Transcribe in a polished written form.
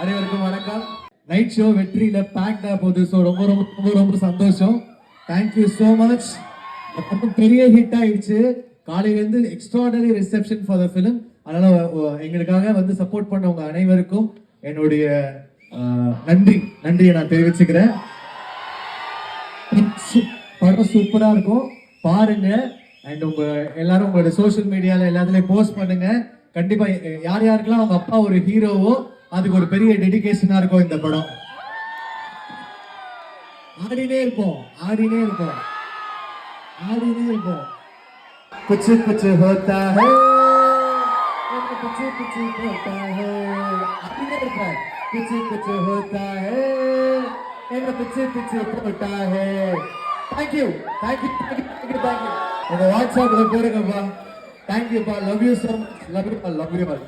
அனைவருக்கும் வணக்கம். Night show வெற்றியில பேக்டா போகுது. ஸோ ரொம்ப ரொம்ப ரொம்ப ரொம்ப சந்தோஷம். Thank you so much. பெரிய ஹிட் ஆயிடுச்சு. காலையிலேருந்து extraordinary reception for the film. அதனால எங்களுக்காக வந்து சப்போர்ட் பண்ணவங்க அனைவருக்கும் என்னுடைய நன்றியை நான் தெரிவிச்சுக்கிறேன். படம் சூப்பரா இருக்கும், பாருங்க. அண்ட் எல்லாரும் உங்களோட சோஷியல் மீடியால எல்லாத்துலயும் போஸ்ட் பண்ணுங்க. கண்டிப்பா யார் யாருக்கெல்லாம் அவங்க அப்பா ஒரு ஹீரோவோ அதுக்கு ஒரு பெரிய டெடிகேஷனா இருக்கும் இந்த படம். ஆடினே இருப்போம். कुछ कुछ होता है, कुछ कुछ होता है, कुछ कुछ होता है, कुछ कुछ होता है. Thank you. உங்க வாட்ஸ்அப்ல போடுங்கப்பா. Thank you பா. Love you so much. Love you all.